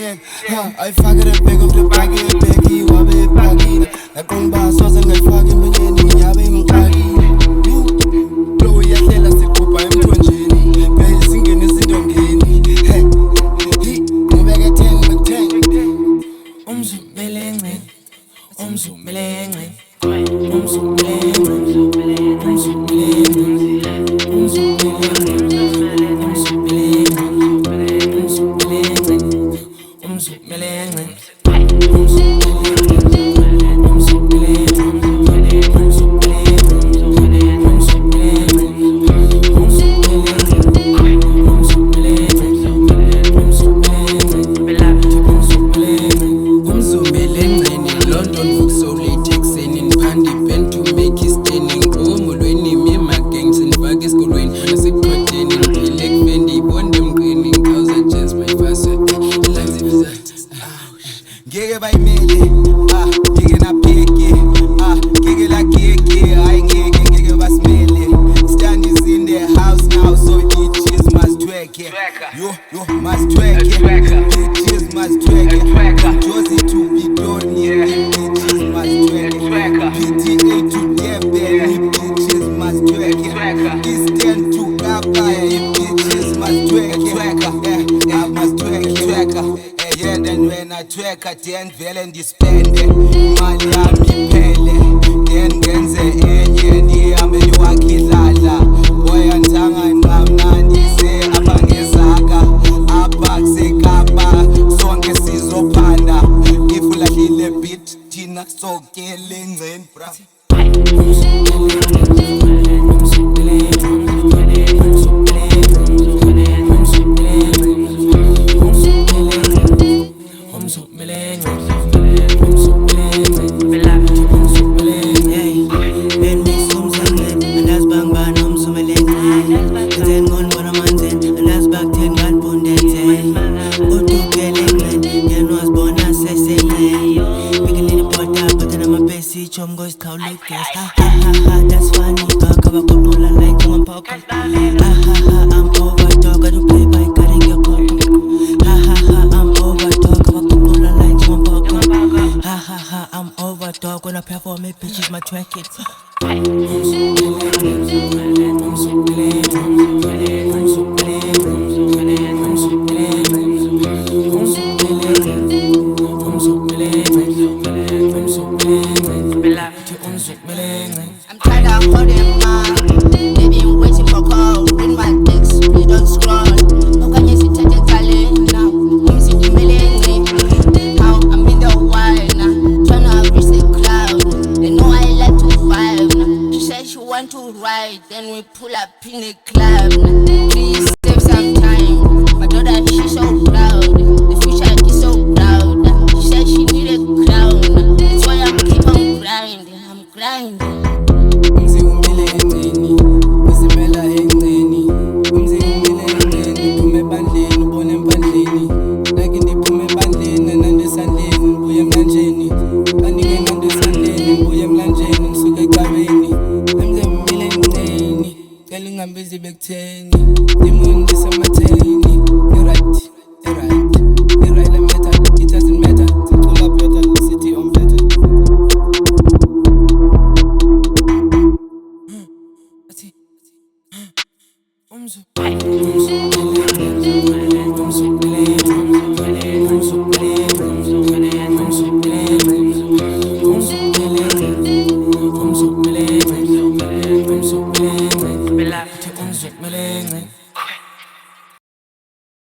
Bayern. I fuck it up, big of the baggy, Becky, Wabi, Baggy. I come back, so I fucking Benny, Yabi, Mugagi. Blow your tail as the Copa, I'm 20. Guys singing this in Dongini. Hey, he, you better get 10, but 10. So melengue, so melengue, so melengue, so Gege by Mele, gege na peke, gege la keke, I gege was Mele. Stan is in the house now, so bitches must twerk it. You must twerk it, bitches must twerk it. Josie to be done, bitches must twerk it. PTA to Deben, bitches must twerk it. Eastern to Gaba, bitches must twerk it. I must twerk it. Yeah, then when I twerk at the end, velen dispende mali yami phele then ngenze enye niyame yowakhidlala boya ntanga nqamnandi se abangezaka abakusekapa sonke sizophanda ifulahlile beat thina sokele ngceni bra. Chum goes cow like this. Ha ha ha ha, that's funny. Talk about control and like one pocket. Ha ha ha, I'm over talk. I don't play by cutting your cock. Ha ha ha, I'm over talk about control and like one pocket. Ha ha ha, I'm over talk. When I perform it, bitches my track it. I'm tired of holding man. They been waiting for call. Bring my dicks, we don't scroll. How can you sit at the galley now? I'm sitting melee. How I'm in the wild now. Tryna reach the cloud. They know I like to vibe now. She said she want to ride. Then we pull up in the club now. Please save some time. My daughter, she's so proud. The future is so proud. She said she need a crown. That's why I'm keep on grinding. I'm grinding. Umzimile engceni, usimela engceni. Umzimile engceni, phume ebandleni, ubone empandleni. Like ndiphume ebandleni, nande esandleni, ngibuye emlanjeni. Kanike nande esandleni, ngibuye emlanjeni, ngisuka ecabeni. Umzimile engceni, cela ungambizi bekutheni. Imundi sematheni, right, the matter, it doesn't matter. Sicula better, city on better. Melengue.